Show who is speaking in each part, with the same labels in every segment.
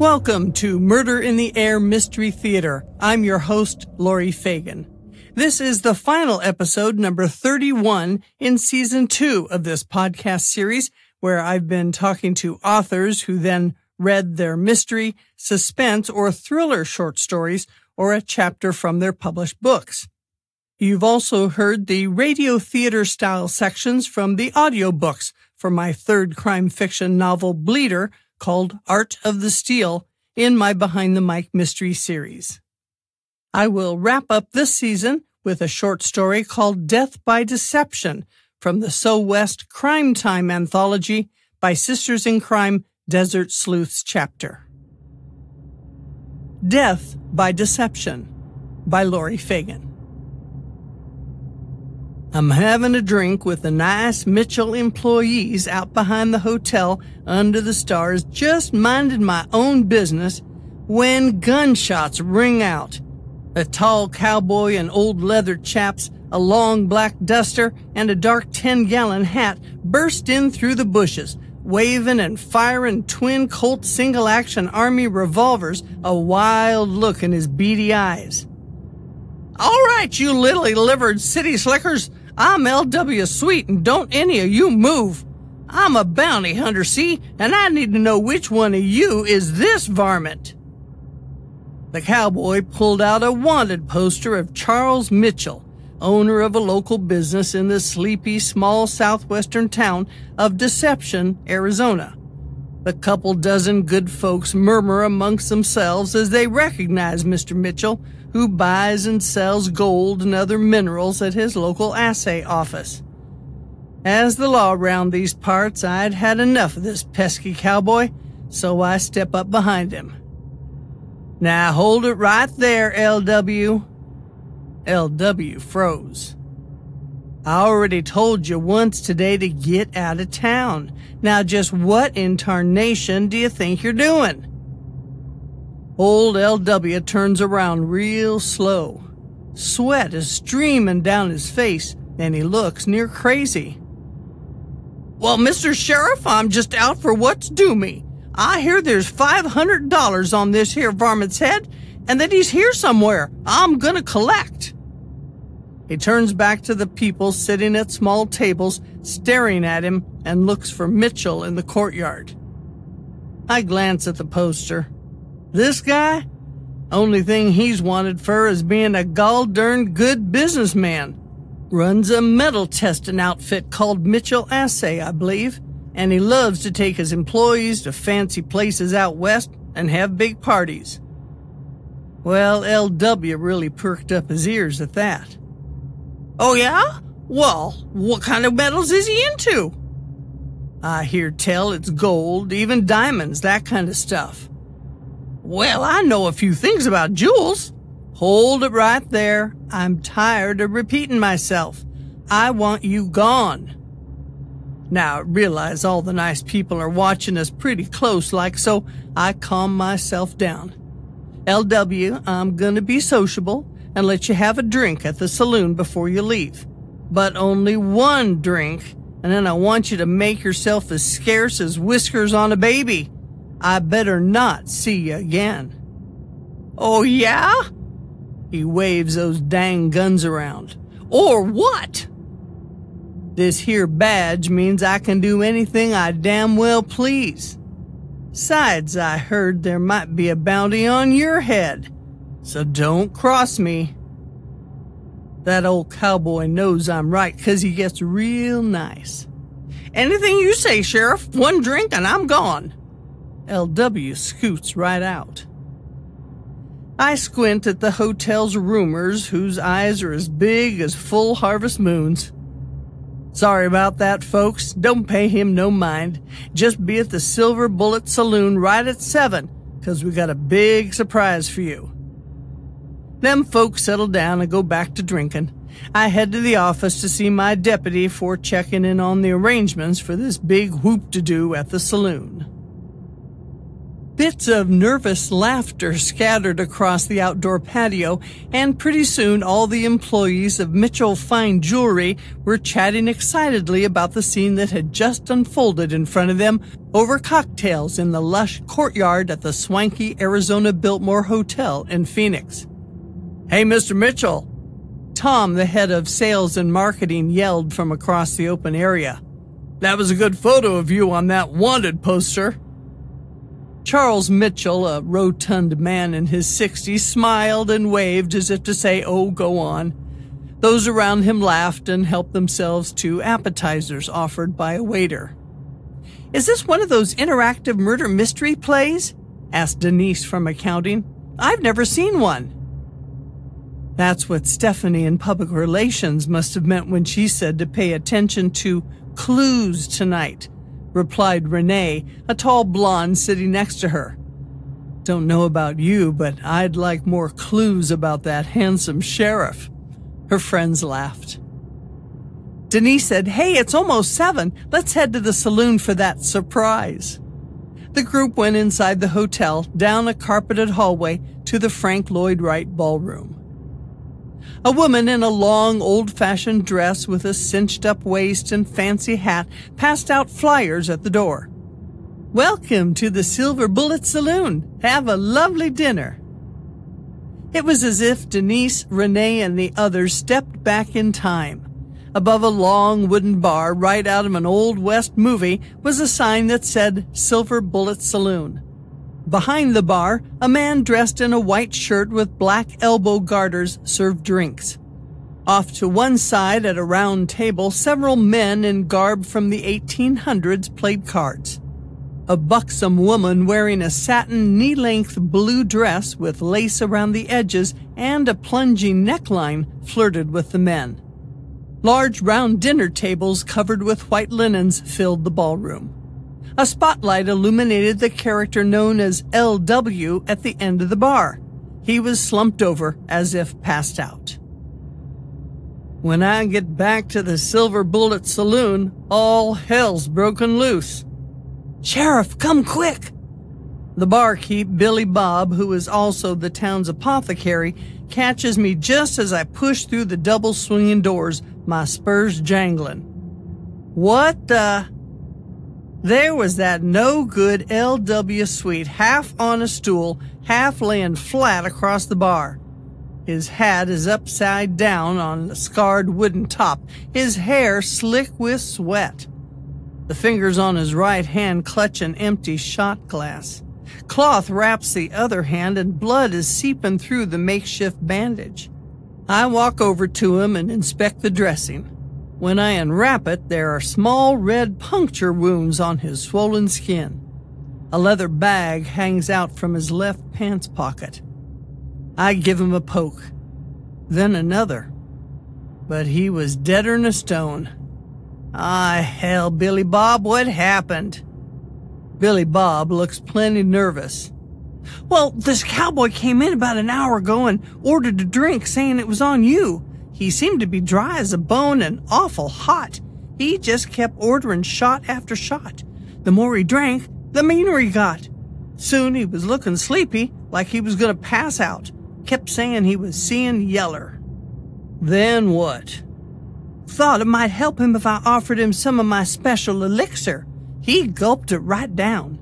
Speaker 1: Welcome to Murder in the Air Mystery Theater. I'm your host, Laurie Fagen. This is the final episode, number 31, in Season 2 of this podcast series, where I've been talking to authors who then read their mystery, suspense, or thriller short stories, or a chapter from their published books. You've also heard the radio theater-style sections from the audiobooks for my third crime fiction novel, Bleeder, called Art of the Steal, in my Behind the Mic mystery series. I will wrap up this season with a short story called Death by Deception from the So West Crime Time anthology by Sisters in Crime Desert Sleuths chapter. Death by Deception by Laurie Fagen. I'm having a drink with the nice Mitchell employees out behind the hotel under the stars, just minding my own business, when gunshots ring out. A tall cowboy in old leather chaps, a long black duster, and a dark 10-gallon hat burst in through the bushes, waving and firing twin Colt single-action Army revolvers, a wild look in his beady eyes. "All right, you lily-livered city slickers. I'm L.W. Sweet, and don't any of you move. I'm a bounty hunter, see, and I need to know which one of you is this varmint." The cowboy pulled out a wanted poster of Charles Mitchell, owner of a local business in the sleepy, small southwestern town of Deception, Arizona. The couple dozen good folks murmur amongst themselves as they recognize Mr. Mitchell, who buys and sells gold and other minerals at his local assay office. As the law around these parts, I'd had enough of this pesky cowboy, so I step up behind him. "Now hold it right there, L.W." L.W. froze. "I already told you once today to get out of town. Now just what in tarnation do you think you're doing?" Old L.W. turns around real slow. Sweat is streaming down his face, and he looks near crazy. "Well, Mr. Sheriff, I'm just out for what's due me. I hear there's $500 on this here varmint's head, and that he's here somewhere. I'm gonna collect." He turns back to the people sitting at small tables, staring at him, and looks for Mitchell in the courtyard. I glance at the poster. This guy? Only thing he's wanted for is being a gall-darned good businessman. Runs a metal testing outfit called Mitchell Assay, I believe, and he loves to take his employees to fancy places out west and have big parties. Well, L.W. really perked up his ears at that. "Oh, yeah? Well, what kind of metals is he into?" "I hear tell it's gold, even diamonds, that kind of stuff." "Well, I know a few things about jewels." "Hold it right there. I'm tired of repeating myself. I want you gone." Now, I realize all the nice people are watching us pretty close like, so I calm myself down. "L.W., I'm gonna be sociable and let you have a drink at the saloon before you leave. But only one drink, and then I want you to make yourself as scarce as whiskers on a baby. I better not see you again." "Oh, yeah?" He waves those dang guns around. "Or what?" "This here badge means I can do anything I damn well please. Besides, I heard there might be a bounty on your head, so don't cross me." That old cowboy knows I'm right, 'cause he gets real nice. "Anything you say, Sheriff. One drink and I'm gone." L.W. scoots right out. I squint at the hotel's roomers, whose eyes are as big as full harvest moons. "Sorry about that, folks. Don't pay him no mind. Just be at the Silver Bullet Saloon right at 7, 'cause we got a big surprise for you." Them folks settle down and go back to drinking. I head to the office to see my deputy for checking in on the arrangements for this big whoop-to-do at the saloon. Bits of nervous laughter scattered across the outdoor patio, and pretty soon all the employees of Mitchell Fine Jewelry were chatting excitedly about the scene that had just unfolded in front of them over cocktails in the lush courtyard at the swanky Arizona Biltmore Hotel in Phoenix. "Hey, Mr. Mitchell!" Tom, the head of sales and marketing, yelled from across the open area. "That was a good photo of you on that wanted poster." Charles Mitchell, a rotund man in his 60s, smiled and waved as if to say, "Oh, go on." Those around him laughed and helped themselves to appetizers offered by a waiter. "Is this one of those interactive murder mystery plays?" asked Denise from accounting. "I've never seen one." That's what Stephanie in public relations must have meant when she said to pay attention to clues tonight, replied Renee, a tall blonde sitting next to her. "Don't know about you, but I'd like more clues about that handsome sheriff." Her friends laughed. Denise said, "Hey, it's almost 7. Let's head to the saloon for that surprise." The group went inside the hotel, down a carpeted hallway to the Frank Lloyd Wright ballroom. A woman in a long, old-fashioned dress with a cinched-up waist and fancy hat passed out flyers at the door. "Welcome to the Silver Bullet Saloon. Have a lovely dinner." It was as if Denise, Renee, and the others stepped back in time. Above a long wooden bar right out of an Old West movie was a sign that said Silver Bullet Saloon. Behind the bar, a man dressed in a white shirt with black elbow garters served drinks. Off to one side at a round table, several men in garb from the 1800s played cards. A buxom woman wearing a satin knee-length blue dress with lace around the edges and a plunging neckline flirted with the men. Large round dinner tables covered with white linens filled the ballroom. A spotlight illuminated the character known as L.W. at the end of the bar. He was slumped over as if passed out. "When I get back to the Silver Bullet Saloon, all hell's broken loose." "Sheriff, come quick!" The barkeep, Billy Bob, who is also the town's apothecary, catches me just as I push through the double swinging doors, my spurs jangling. "What the—" There was that no-good L.W. Sweet, half on a stool, half laying flat across the bar. His hat is upside down on a scarred wooden top, his hair slick with sweat. The fingers on his right hand clutch an empty shot glass. Cloth wraps the other hand and blood is seeping through the makeshift bandage. I walk over to him and inspect the dressing. When I unwrap it, there are small red puncture wounds on his swollen skin. A leather bag hangs out from his left pants pocket. I give him a poke, then another. But he was deader'n a stone. "Ah, hell, Billy Bob, what happened?" Billy Bob looks plenty nervous. "Well, this cowboy came in about an hour ago and ordered a drink saying it was on you. He seemed to be dry as a bone and awful hot. He just kept ordering shot after shot. The more he drank, the meaner he got. Soon he was looking sleepy, like he was going to pass out. Kept saying he was seeing yeller." "Then what?" "Thought it might help him if I offered him some of my special elixir. He gulped it right down."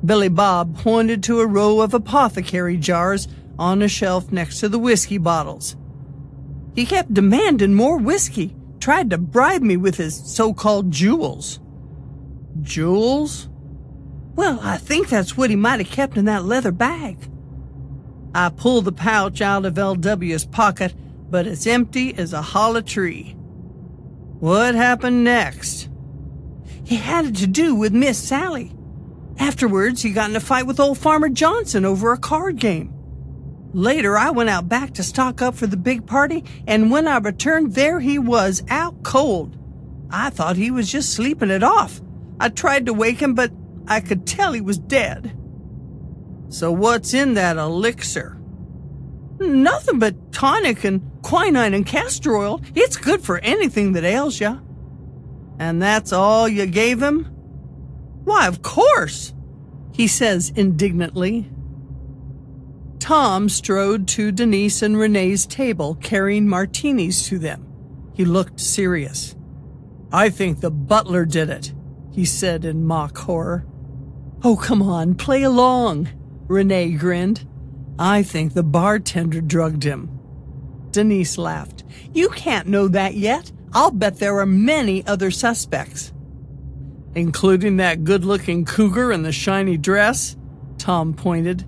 Speaker 1: Billy Bob pointed to a row of apothecary jars on a shelf next to the whiskey bottles. "He kept demanding more whiskey, tried to bribe me with his so-called jewels." "Jewels?" "Well, I think that's what he might have kept in that leather bag." I pull the pouch out of L.W.'s pocket, but it's empty as a hollow tree. "What happened next?" "He had it to do with Miss Sally. Afterwards, he got in a fight with old Farmer Johnson over a card game. Later, I went out back to stock up for the big party, and when I returned, there he was, out cold. I thought he was just sleeping it off. I tried to wake him, but I could tell he was dead." "So what's in that elixir?" "Nothing but tonic and quinine and castor oil. It's good for anything that ails ya." "And that's all you gave him?" "Why, of course. he says indignantly. Tom strode to Denise and Renee's table, carrying martinis to them. He looked serious. "I think the butler did it," he said in mock horror. "Oh, come on, play along," Renee grinned. "I think the bartender drugged him." Denise laughed. "You can't know that yet. I'll bet there are many other suspects." "Including that good-looking cougar in the shiny dress?" Tom pointed.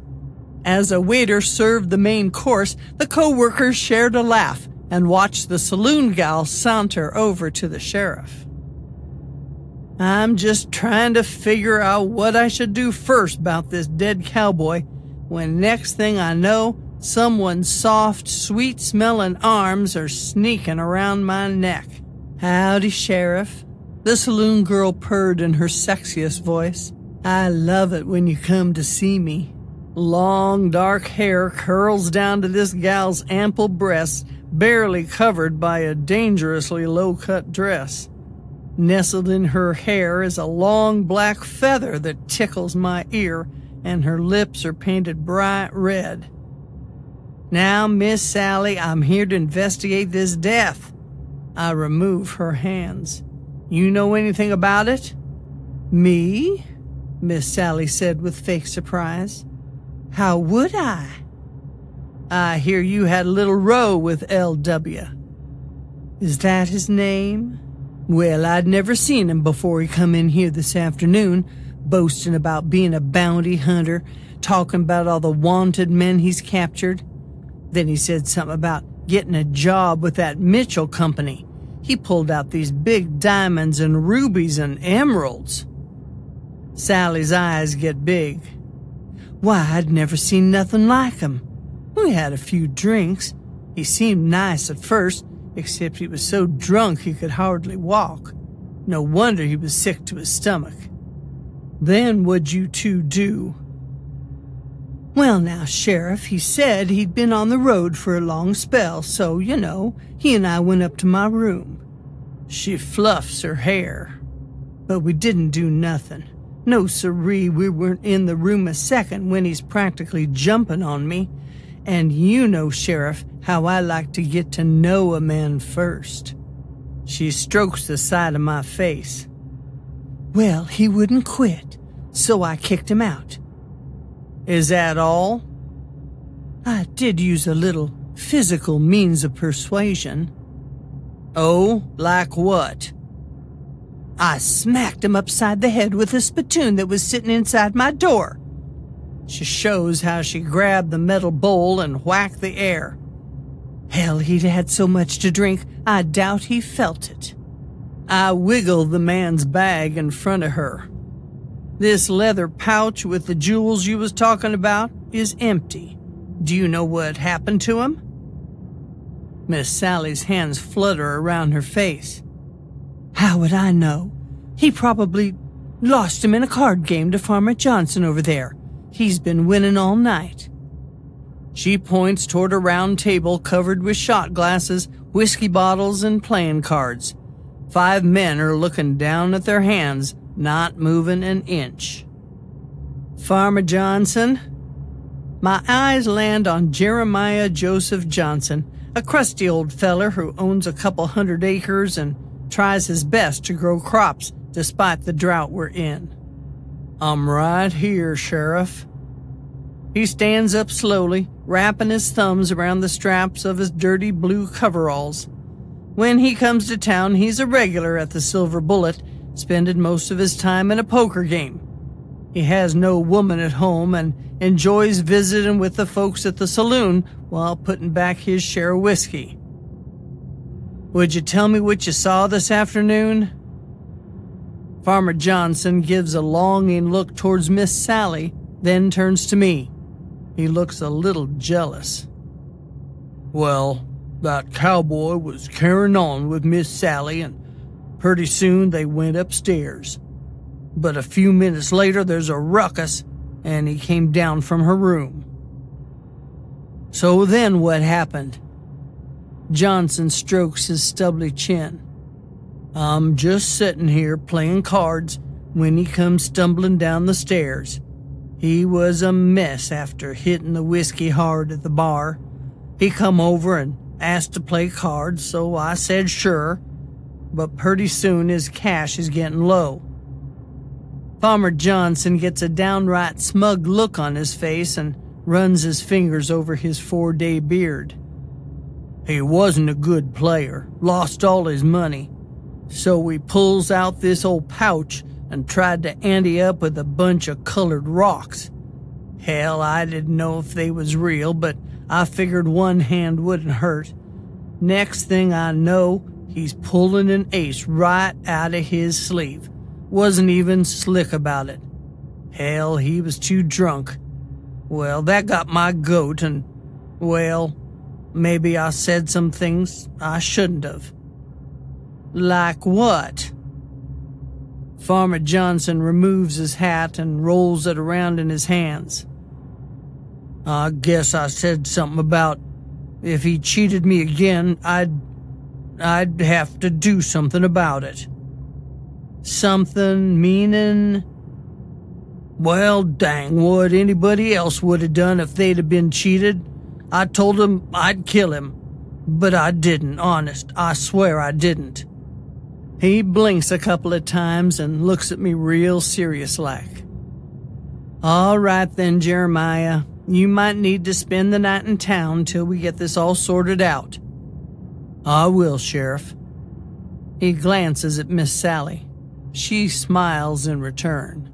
Speaker 1: As a waiter served the main course, the co-workers shared a laugh and watched the saloon gal saunter over to the sheriff. "I'm just trying to figure out what I should do first about this dead cowboy, when next thing I know, someone's soft, sweet-smelling arms are sneaking around my neck." "Howdy, Sheriff," the saloon girl purred in her sexiest voice. "I love it when you come to see me." Long, dark hair curls down to this gal's ample breasts, barely covered by a dangerously low-cut dress. Nestled in her hair is a long black feather that tickles my ear, and her lips are painted bright red. "Now, Miss Sally, I'm here to investigate this death." I remove her hands. "You know anything about it?" "Me?" Miss Sally said with fake surprise. "How would I?" "I hear you had a little row with L.W. "Is that his name?" "Well, I'd never seen him before he come in here this afternoon, boasting about being a bounty hunter, talking about all the wanted men he's captured. Then he said something about getting a job with that Mitchell company. He pulled out these big diamonds and rubies and emeralds." Sally's eyes get big. "Why, I'd never seen nothing like him. We had a few drinks. He seemed nice at first, except he was so drunk he could hardly walk. No wonder he was sick to his stomach." "Then what'd you two do?" "Well now, Sheriff, he said he'd been on the road for a long spell, so, he and I went up to my room." She fluffs her hair. "But we didn't do nothing. No siree, we weren't in the room a second when he's practically jumping on me. And you know, Sheriff, how I like to get to know a man first." She strokes the side of my face. "Well, he wouldn't quit, so I kicked him out." "Is that all?" "I did use a little physical means of persuasion." "Oh, like what?" "I smacked him upside the head with a spittoon that was sitting inside my door." She shows how she grabbed the metal bowl and whacked the air. Hell, he'd had so much to drink, I doubt he felt it. I wiggled the man's bag in front of her. "This leather pouch with the jewels you was talking about is empty. Do you know what happened to him?" Miss Sally's hands flutter around her face. "How would I know? He probably lost him in a card game to Farmer Johnson over there. He's been winning all night." She points toward a round table covered with shot glasses, whiskey bottles, and playing cards. 5 men are looking down at their hands, not moving an inch. "Farmer Johnson?" My eyes land on Jeremiah Joseph Johnson, a crusty old feller who owns a couple 100 acres and tries his best to grow crops despite the drought we're in. "I'm right here, Sheriff." He stands up slowly, wrapping his thumbs around the straps of his dirty blue coveralls. When he comes to town, he's a regular at the Silver Bullet, spending most of his time in a poker game. He has no woman at home and enjoys visiting with the folks at the saloon while putting back his share of whiskey. "Would you tell me what you saw this afternoon?" Farmer Johnson gives a longing look towards Miss Sally, then turns to me. He looks a little jealous. "Well, that cowboy was carrying on with Miss Sally, and pretty soon they went upstairs. But a few minutes later there's a ruckus, and he came down from her room." "So then what happened?" Johnson strokes his stubbly chin. "I'm just sitting here playing cards when he comes stumbling down the stairs. He was a mess after hitting the whiskey hard at the bar. He come over and asked to play cards, so I said sure, but pretty soon his cash is getting low. Farmer Johnson gets a downright smug look on his face and runs his fingers over his 4-day beard. He wasn't a good player, lost all his money, so he pulls out this old pouch and tried to ante up with a bunch of colored rocks. Hell, I didn't know if they was real, but I figured one hand wouldn't hurt. Next thing I know, he's pulling an ace right out of his sleeve. Wasn't even slick about it. Hell, he was too drunk. Well, that got my goat and, well, maybe I said some things I shouldn't have. Like what? Farmer Johnson removes his hat and rolls it around in his hands. I guess I said something about if he cheated me again, I'd have to do something about it. Something meaning? Well, dang, what anybody else would have done if they'd have been cheated. I told him I'd kill him, but I didn't, honest. I swear I didn't. He blinks a couple of times and looks at me real serious-like. All right then, Jeremiah. You might need to spend the night in town till we get this all sorted out. I will, Sheriff. He glances at Miss Sally. She smiles in return.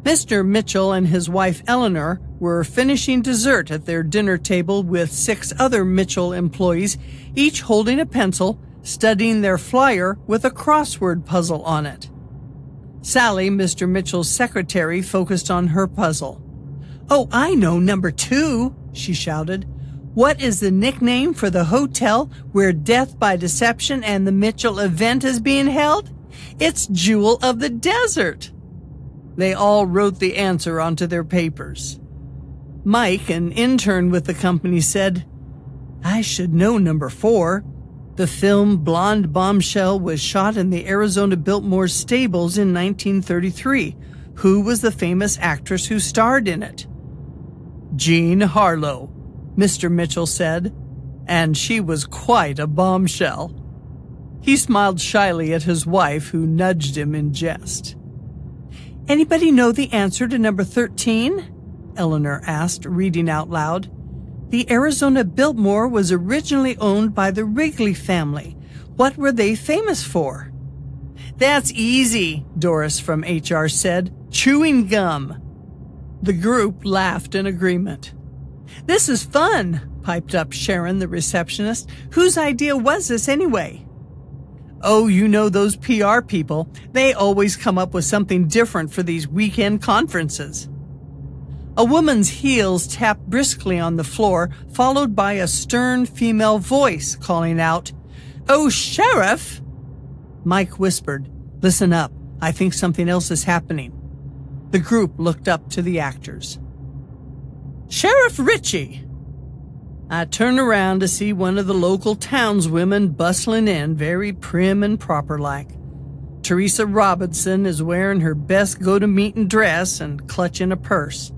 Speaker 1: Mr. Mitchell and his wife Eleanor were finishing dessert at their dinner table with 6 other Mitchell employees, each holding a pencil, studying their flyer with a crossword puzzle on it. Sally, Mr. Mitchell's secretary, focused on her puzzle. "Oh, I know number 2, she shouted. "What is the nickname for the hotel where Death by Deception and the Mitchell event is being held? It's Jewel of the Desert." They all wrote the answer onto their papers. Mike, an intern with the company, said, "I should know number 4. The film Blonde Bombshell was shot in the Arizona Biltmore stables in 1933. Who was the famous actress who starred in it?" "Jean Harlow," Mr. Mitchell said, "and she was quite a bombshell." He smiled shyly at his wife, who nudged him in jest. "Anybody know the answer to number 13? Eleanor asked, reading out loud. "The Arizona Biltmore was originally owned by the Wrigley family. What were they famous for?" "That's easy," Doris from HR said. "Chewing gum." The group laughed in agreement. "This is fun," piped up Sharon, the receptionist. "Whose idea was this anyway?" "Oh, you know those PR people. They always come up with something different for these weekend conferences." A woman's heels tapped briskly on the floor, followed by a stern female voice calling out, "Oh, Sheriff!" Mike whispered, "Listen up. I think something else is happening." The group looked up to the actors. "Sheriff Ritchie!" I turned around to see one of the local townswomen bustling in, very prim and proper-like. Teresa Robinson is wearing her best go-to-meeting dress and clutching a purse.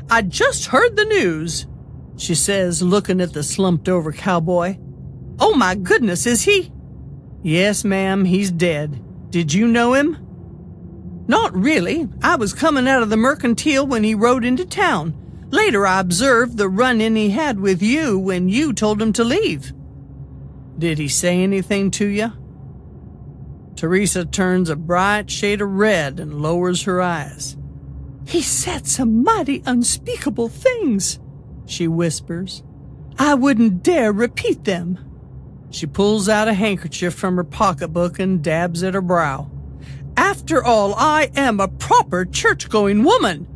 Speaker 1: "I just heard the news," she says, looking at the slumped-over cowboy. "Oh, my goodness, is he?" "Yes, ma'am, he's dead. Did you know him?" "Not really. I was coming out of the mercantile when he rode into town. Later, I observed the run-in he had with you when you told him to leave." "Did he say anything to you?" Teresa turns a bright shade of red and lowers her eyes. "He said some mighty unspeakable things," she whispers. "I wouldn't dare repeat them." She pulls out a handkerchief from her pocketbook and dabs at her brow. "After all, I am a proper church-going woman,"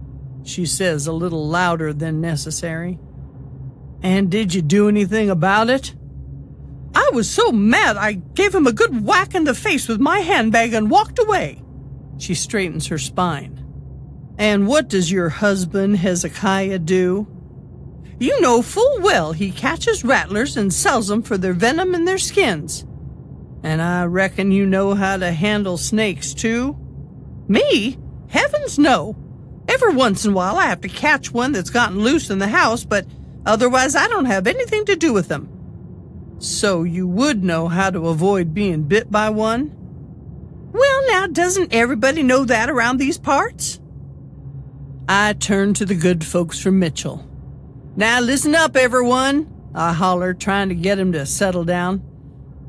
Speaker 1: she says a little louder than necessary. "And did you do anything about it?" "I was so mad I gave him a good whack in the face with my handbag and walked away." She straightens her spine. "And what does your husband Hezekiah do?" "You know full well he catches rattlers and sells them for their venom and their skins." "And I reckon you know how to handle snakes, too?" "Me? Heavens, no. Every once in a while I have to catch one that's gotten loose in the house, but otherwise I don't have anything to do with them. So you would know how to avoid being bit by one? Well, now, doesn't everybody know that around these parts? I turned to the good folks from Mitchell. Now listen up, everyone, I hollered, trying to get him to settle down.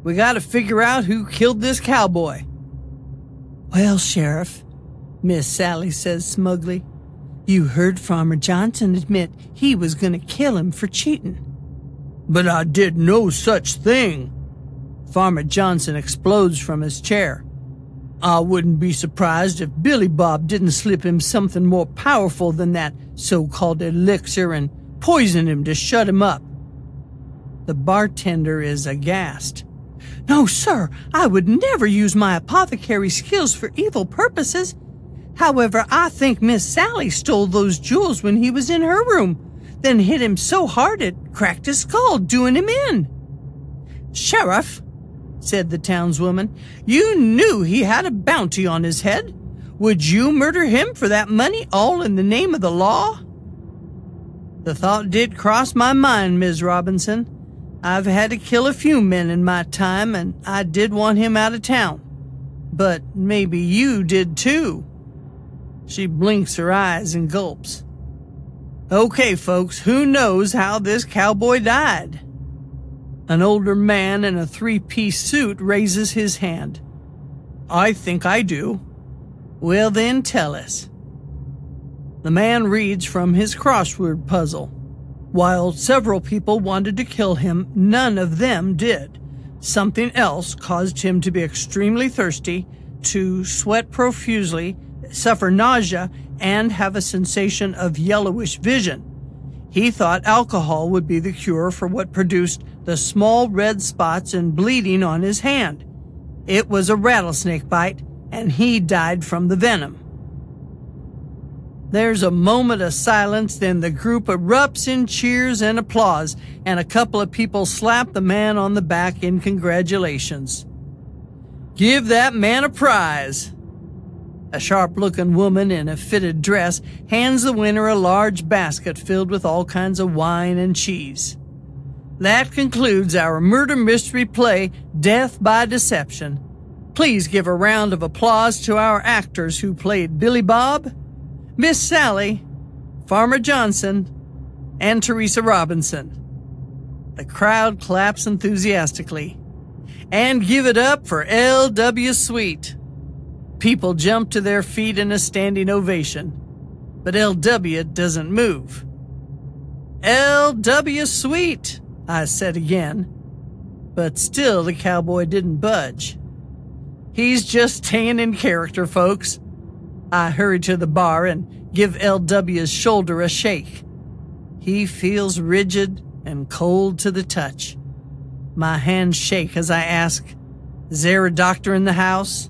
Speaker 1: We got to figure out who killed this cowboy. Well, Sheriff, Miss Sally says smugly, you heard Farmer Johnson admit he was going to kill him for cheating. But I did no such thing. Farmer Johnson explodes from his chair. I wouldn't be surprised if Billy Bob didn't slip him something more powerful than that so-called elixir and poison him to shut him up. The bartender is aghast. No, sir, I would never use my apothecary skills for evil purposes. However, I think Miss Sally stole those jewels when he was in her room, then hit him so hard it cracked his skull, doing him in. Sheriff, said the townswoman, you knew he had a bounty on his head. Would you murder him for that money, all in the name of the law? The thought did cross my mind, Ms. Robinson. I've had to kill a few men in my time, and I did want him out of town. But maybe you did too. She blinks her eyes and gulps. Okay, folks, who knows how this cowboy died? An older man in a three-piece suit raises his hand. I think I do. Well, then tell us. The man reads from his crossword puzzle. While several people wanted to kill him, none of them did. Something else caused him to be extremely thirsty, to sweat profusely, suffer nausea, and have a sensation of yellowish vision. He thought alcohol would be the cure for what produced the small red spots and bleeding on his hand. It was a rattlesnake bite, and he died from the venom. There's a moment of silence, then the group erupts in cheers and applause, and a couple of people slap the man on the back in congratulations. Give that man a prize. A sharp-looking woman in a fitted dress hands the winner a large basket filled with all kinds of wine and cheese. That concludes our murder mystery play, Death by Deception. Please give a round of applause to our actors who played Billy Bob, Miss Sally, Farmer Johnson, and Teresa Robinson. The crowd claps enthusiastically. And give it up for L.W. Sweet. People jump to their feet in a standing ovation, but L.W. doesn't move. L.W. Sweet, I said again, but still the cowboy didn't budge. He's just staying in character, folks. I hurry to the bar and give L.W.'s shoulder a shake. He feels rigid and cold to the touch. My hands shake as I ask, is there a doctor in the house?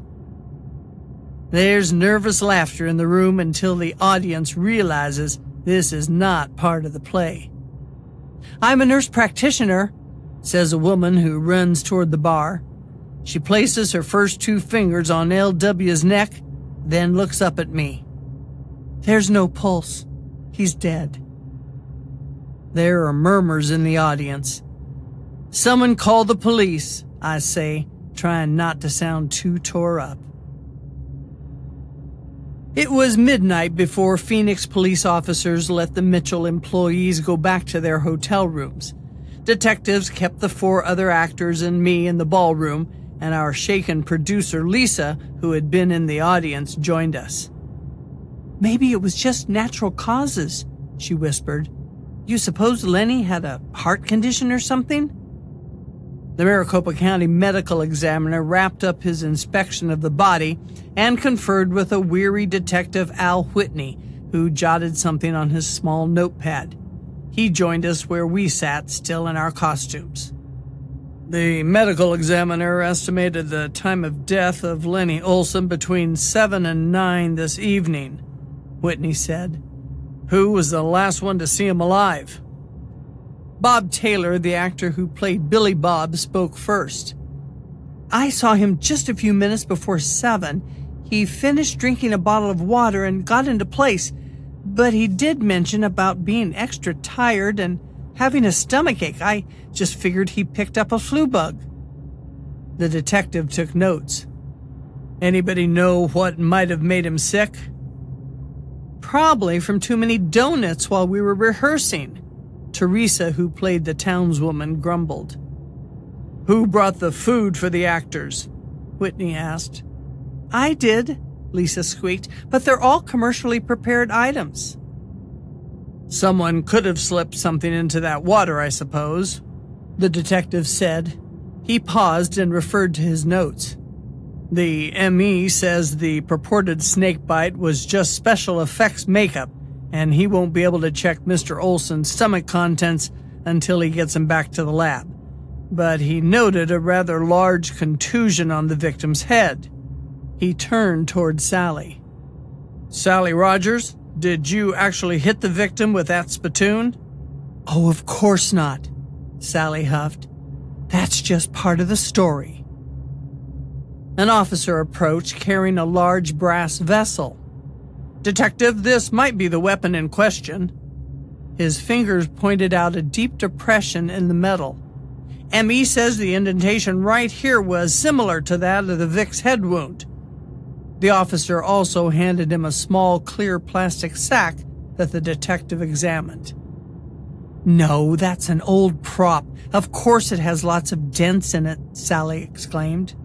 Speaker 1: There's nervous laughter in the room until the audience realizes this is not part of the play. I'm a nurse practitioner, says a woman who runs toward the bar. She places her first two fingers on L.W.'s neck, then looks up at me. There's no pulse. He's dead. There are murmurs in the audience. Someone call the police, I say, trying not to sound too tore up. It was midnight before Phoenix police officers let the Mitchell employees go back to their hotel rooms. Detectives kept the four other actors and me in the ballroom, and our shaken producer, Lisa, who had been in the audience, joined us. Maybe it was just natural causes, she whispered. You suppose Lenny had a heart condition or something? The Maricopa County medical examiner wrapped up his inspection of the body and conferred with a weary detective, Al Whitney, who jotted something on his small notepad. He joined us where we sat, still in our costumes. The medical examiner estimated the time of death of Lenny Olson between 7 and 9 this evening, Whitney said. Who was the last one to see him alive? Bob Taylor, the actor who played Billy Bob, spoke first. I saw him just a few minutes before 7. He finished drinking a bottle of water and got into place. But he did mention about being extra tired and having a stomachache. I just figured he picked up a flu bug. The detective took notes. Anybody know what might have made him sick? Probably from too many donuts while we were rehearsing, Teresa, who played the townswoman, grumbled. Who brought the food for the actors? Whitney asked. I did, Lisa squeaked, but they're all commercially prepared items. Someone could have slipped something into that water, I suppose, the detective said. He paused and referred to his notes. The ME says the purported snake bite was just special effects makeup, and he won't be able to check Mr. Olson's stomach contents until he gets him back to the lab. But he noted a rather large contusion on the victim's head. He turned toward Sally. Sally Rogers, did you actually hit the victim with that spittoon? Oh, of course not, Sally huffed. That's just part of the story. An officer approached carrying a large brass vessel. Detective, this might be the weapon in question. His fingers pointed out a deep depression in the metal. M.E. says the indentation right here was similar to that of the Vic's head wound. The officer also handed him a small clear plastic sack that the detective examined. No, that's an old prop. Of course it has lots of dents in it, Sally exclaimed.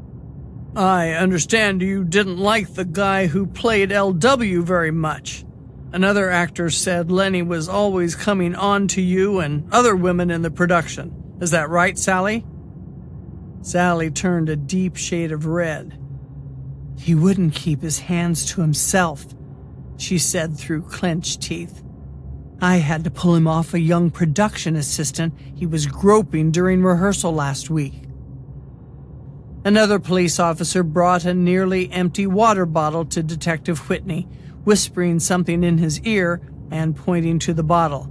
Speaker 1: I understand you didn't like the guy who played L.W. very much. Another actor said Lenny was always coming on to you and other women in the production. Is that right, Sally? Sally turned a deep shade of red. He wouldn't keep his hands to himself, she said through clenched teeth. I had to pull him off a young production assistant he was groping during rehearsal last week. Another police officer brought a nearly empty water bottle to Detective Whitney, whispering something in his ear and pointing to the bottle.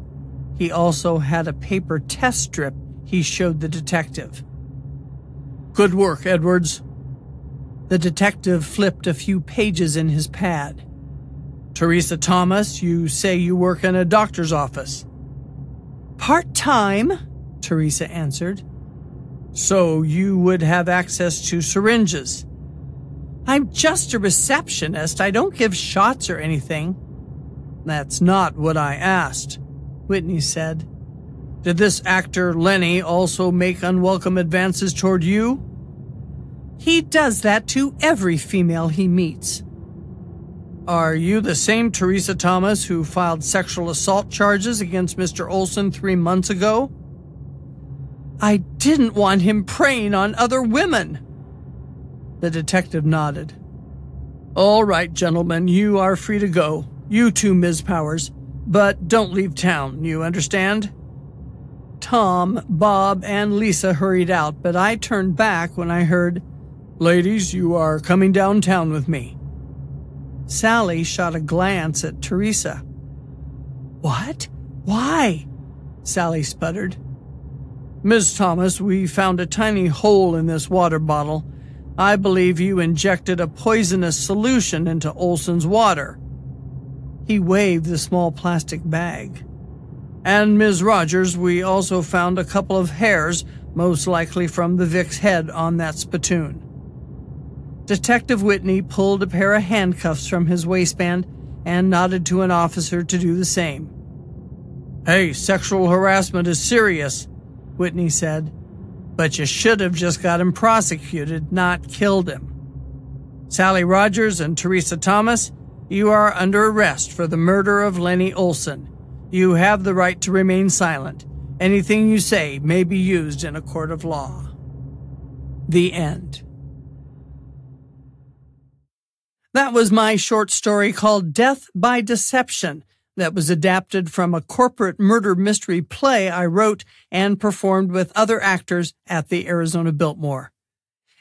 Speaker 1: He also had a paper test strip he showed the detective. Good work, Edwards. The detective flipped a few pages in his pad. Teresa Thomas, you say you work in a doctor's office. Part-time, Teresa answered. So you would have access to syringes. I'm just a receptionist. I don't give shots or anything. That's not what I asked, Whitney said. Did this actor, Lenny, also make unwelcome advances toward you? He does that to every female he meets. Are you the same Teresa Thomas who filed sexual assault charges against Mr. Olson 3 months ago? I didn't want him preying on other women. The detective nodded. All right, gentlemen, you are free to go. You too, Ms. Powers. But don't leave town, you understand? Tom, Bob, and Lisa hurried out, but I turned back when I heard, Ladies, you are coming downtown with me. Sally shot a glance at Teresa. What? Why? Sally sputtered. Ms. Thomas, we found a tiny hole in this water bottle. I believe you injected a poisonous solution into Olson's water. He waved the small plastic bag. And Ms. Rogers, we also found a couple of hairs, most likely from the Vic's head on that spittoon. Detective Whitney pulled a pair of handcuffs from his waistband and nodded to an officer to do the same. Hey, sexual harassment is serious, Whitney said, but you should have just got him prosecuted, not killed him. Sally Rogers and Teresa Thomas, you are under arrest for the murder of Lenny Olson. You have the right to remain silent. Anything you say may be used in a court of law. The end. That was my short story called Death by Deception that was adapted from a corporate murder mystery play I wrote and performed with other actors at the Arizona Biltmore.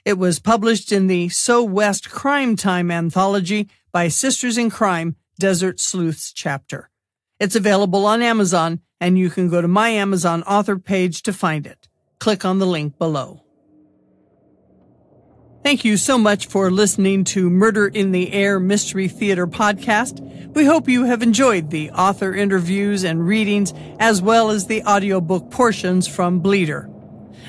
Speaker 1: It was published in the So West Crime Time anthology by Sisters in Crime Desert Sleuths chapter. It's available on Amazon, and you can go to my Amazon author page to find it. Click on the link below. Thank you so much for listening to Murder in the Air Mystery Theater podcast. We hope you have enjoyed the author interviews and readings, as well as the audiobook portions from Bleeder.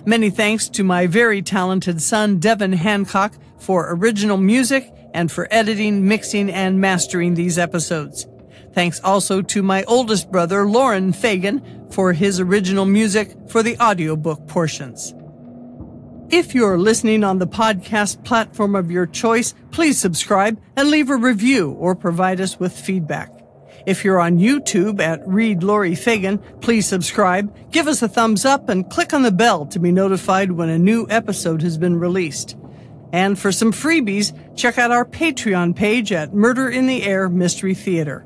Speaker 1: Many thanks to my very talented son, Devin Hancock, for original music and for editing, mixing, and mastering these episodes. Thanks also to my oldest brother, Laurie Fagen, for his original music for the audiobook portions. If you're listening on the podcast platform of your choice, please subscribe and leave a review or provide us with feedback. If you're on YouTube at Read Laurie Fagen, please subscribe, give us a thumbs up, and click on the bell to be notified when a new episode has been released. And for some freebies, check out our Patreon page at Murder in the Air Mystery Theater.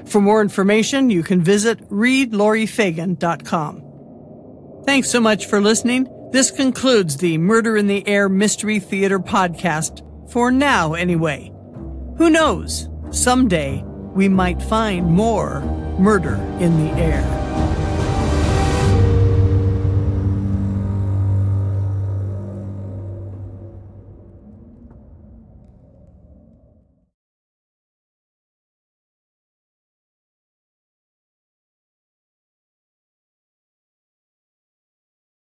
Speaker 1: For more information, you can visit readlauriefagen.com. Thanks so much for listening. This concludes the Murder in the Air Mystery Theater podcast, for now anyway. Who knows? Someday we might find more murder in the air.